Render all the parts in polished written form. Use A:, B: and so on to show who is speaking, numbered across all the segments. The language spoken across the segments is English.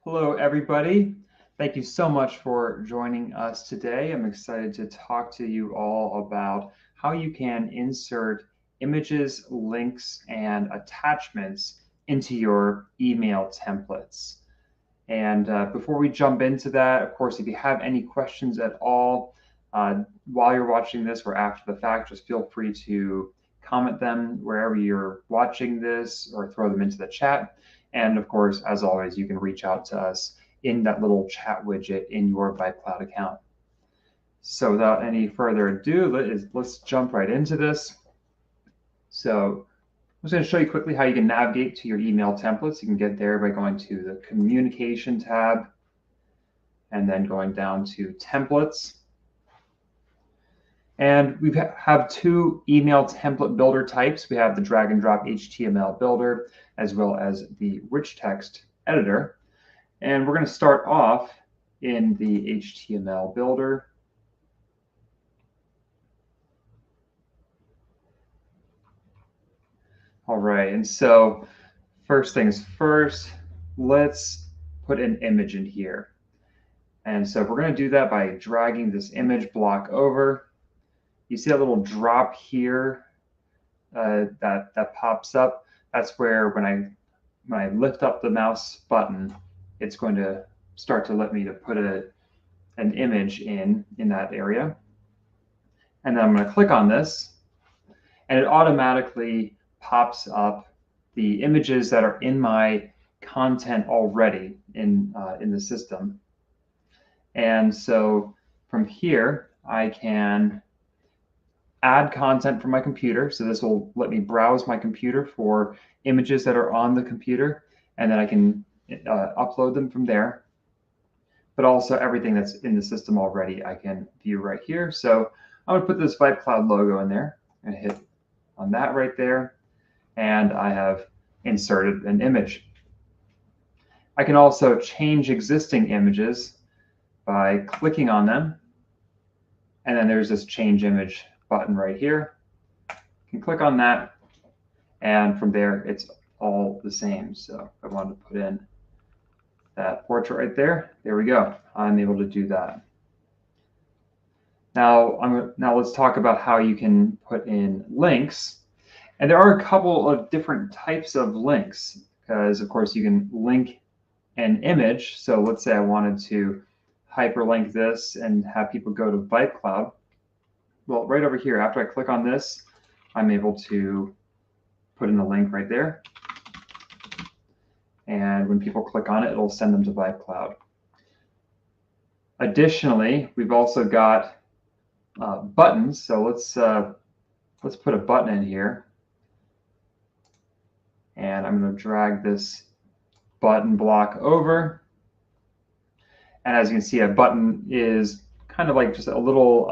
A: Hello, everybody. Thank you so much for joining us today. I'm excited to talk to you all about how you can insert images, links, and attachments into your email templates. And before we jump into that, of course, if you have any questions at all while you're watching this or after the fact, just feel free to comment them wherever you're watching this or throw them into the chat. And of course, as always, you can reach out to us in that little chat widget in your VibeCloud account. So without any further ado, let's jump right into this. So I'm just going to show you quickly how you can navigate to your email templates. You can get there by going to the Communication tab and then going down to Templates. And we have two email template builder types. We have the drag and drop HTML builder as well as the rich text editor. And we're going to start off in the HTML builder. All right, and so first things first, let's put an image in here. And so we're going to do that by dragging this image block over. You see that little drop here that pops up? That's where when I lift up the mouse button, it's going to start to let me to put an image in that area. And then I'm going to click on this, and it automatically pops up the images that are in my content already in the system. And so from here, I can add content from my computer. So this will let me browse my computer for images that are on the computer, and then I can upload them from there. But also everything that's in the system already, I can view right here. So I'm going to put this VibeCloud logo in there and hit on that right there. And I have inserted an image. I can also change existing images by clicking on them. And then there's this change image button right here. You can click on that, and from there, it's all the same. So if I wanted to put in that portrait right there, there we go. I'm able to do that. Now let's talk about how you can put in links. And there are a couple of different types of links, because of course you can link an image. So let's say I wanted to hyperlink this and have people go to VibeCloud. Well, right over here, after I click on this, I'm able to put in the link right there. And when people click on it, it'll send them to VibeCloud. Additionally, we've also got buttons. So let's put a button in here. And I'm going to drag this button block over. And as you can see, a button is kind of like just a little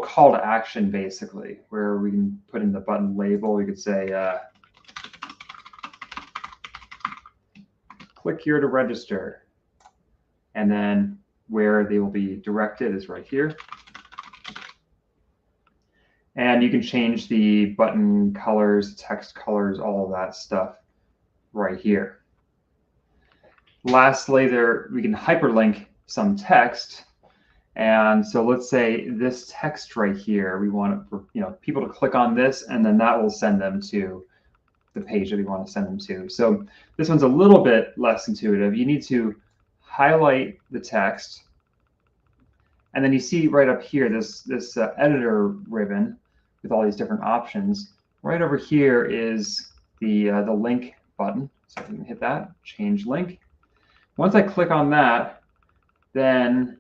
A: call to action, basically, where we can put in the button label. We could say, click here to register. And then where they will be directed is right here. And you can change the button colors, text colors, all of that stuff right here. Lastly, we can hyperlink some text. And so let's say this text right here, we want people to click on this, and then that will send them to the page that we want to send them to. So this one's a little bit less intuitive. You need to highlight the text, and then you see right up here this editor ribbon with all these different options. Right over here is the link button. So we can hit that, change link. Once I click on that, then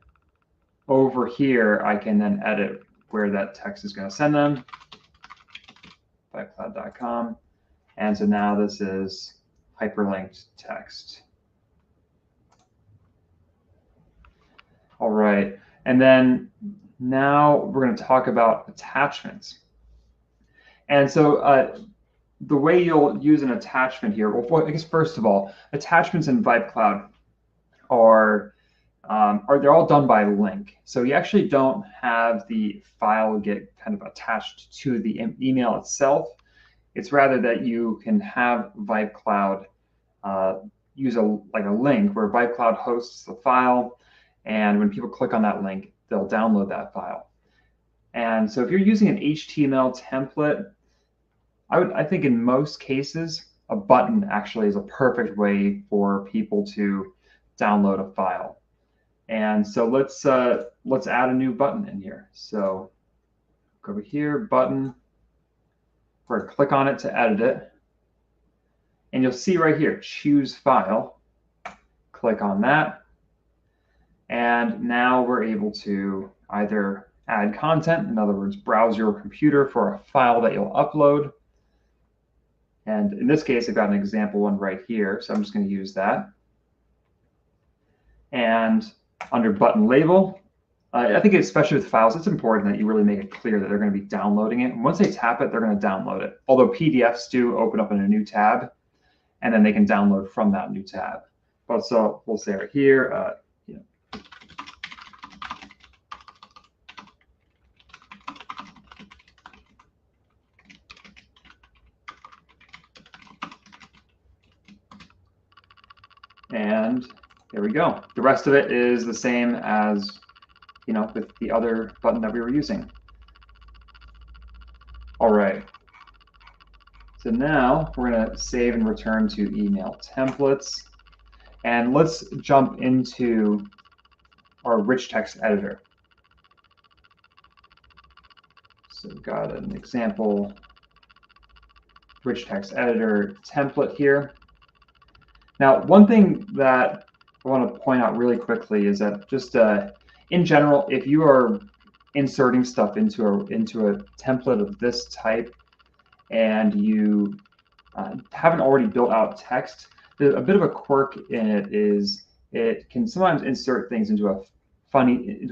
A: over here, I can then edit where that text is going to send them, vibecloud.com. And so now this is hyperlinked text. All right, and then now we're going to talk about attachments. And so the way you'll use an attachment here, well, I guess first of all, attachments in VibeCloud are they're all done by link. So you actually don't have the file get kind of attached to the email itself. It's rather that you can have VibeCloud use a link where VibeCloud hosts the file, and when people click on that link, they'll download that file. And so if you're using an HTML template, I think in most cases, a button actually is a perfect way for people to download a file. And so let's add a new button in here. So go over here, button. We're going to click on it to edit it. And you'll see right here, choose file. Click on that. And now we're able to either add content, in other words, browse your computer for a file that you'll upload. And in this case, I've got an example one right here, so I'm just going to use that. And under button label, I think especially with files, it's important that you really make it clear that they're going to be downloading it. And once they tap it, they're going to download it. Although PDFs do open up in a new tab, and then they can download from that new tab. But so we'll say right here, and there we go. The rest of it is the same as, with the other button that we were using. All right. So now we're going to save and return to email templates. And let's jump into our rich text editor. So we've got an example rich text editor template here. Now, one thing that I want to point out really quickly is that just in general, if you are inserting stuff into a template of this type and you haven't already built out text, a bit of a quirk in it is it can sometimes insert things into a funny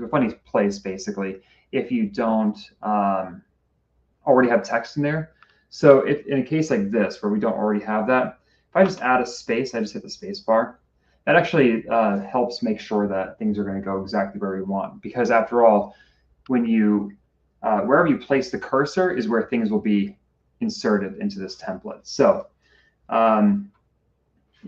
A: place, basically, if you don't already have text in there. So if in a case like this where we don't already have that, if I just add a space, I just hit the space bar, that actually helps make sure that things are going to go exactly where we want. Because after all, when you wherever you place the cursor is where things will be inserted into this template. So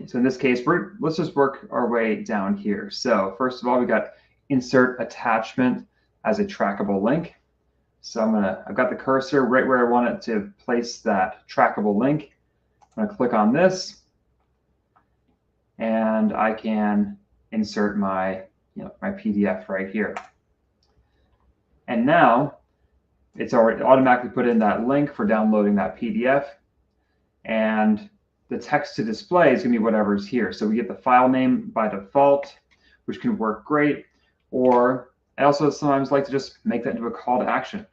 A: so in this case, let's just work our way down here. So first of all, we got insert attachment as a trackable link. So I've got the cursor right where I want it to place that trackable link. I'm going to click on this, and I can insert my my PDF right here. And now it's already automatically put in that link for downloading that PDF, and the text to display is going to be whatever's here. So we get the file name by default, which can work great. Or I also sometimes like to just make that into a call to action.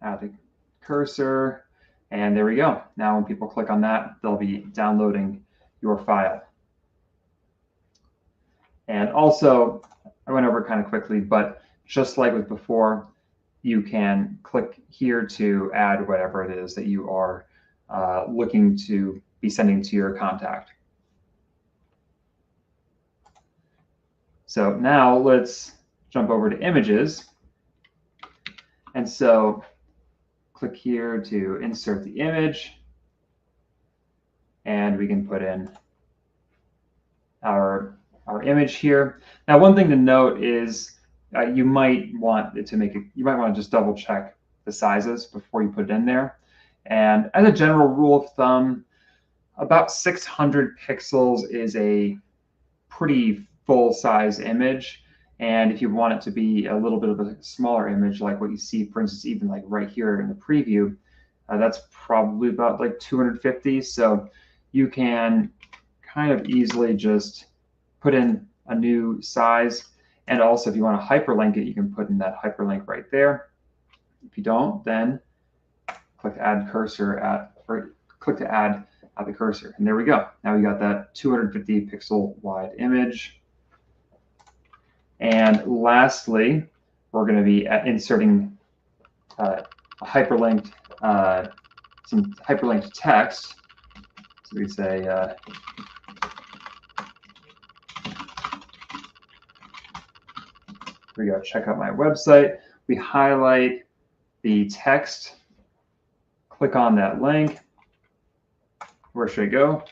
A: Add the cursor, and there we go. Now when people click on that, they'll be downloading your file. And also, I went over it kind of quickly, but just like with before, you can click here to add whatever it is that you are looking to be sending to your contact. So now let's jump over to images. And so click here to insert the image, and we can put in our image here. Now, one thing to note is you might want to just double check the sizes before you put it in there. And as a general rule of thumb, about 600 pixels is a pretty full size image. And if you want it to be a little bit of a smaller image, like what you see, for instance, even like right here in the preview, that's probably about like 250. So you can kind of easily just put in a new size. And also, if you want to hyperlink it, you can put in that hyperlink right there. If you don't, then click add cursor or click to add the cursor. And there we go. Now we got that 250 pixel wide image. And lastly, we're going to be inserting some hyperlinked text. So we say, here we go, check out my website. We highlight the text click on that link. Where should I go?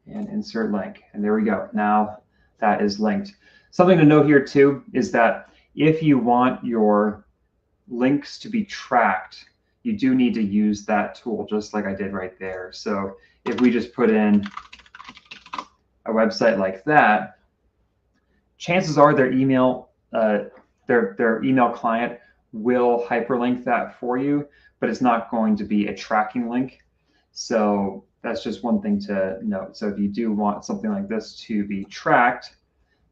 A: And insert link. And there we go. Now that is linked. Something to note here too is that if you want your links to be tracked, you do need to use that tool just like I did right there. So if we just put in a website like that, chances are their email client will hyperlink that for you, but it's not going to be a tracking link. So that's just one thing to note. So if you do want something like this to be tracked,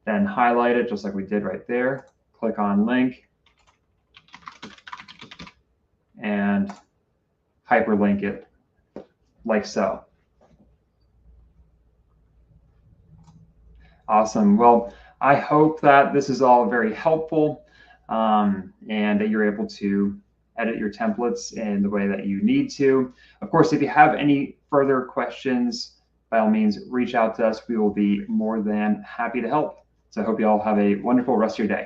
A: then highlight it just like we did right there. Click on link and hyperlink it like so. Awesome. Well, I hope that this is all very helpful and that you're able to edit your templates in the way that you need to. Of course, if you have any further questions, by all means, reach out to us. We will be more than happy to help. So I hope you all have a wonderful rest of your day.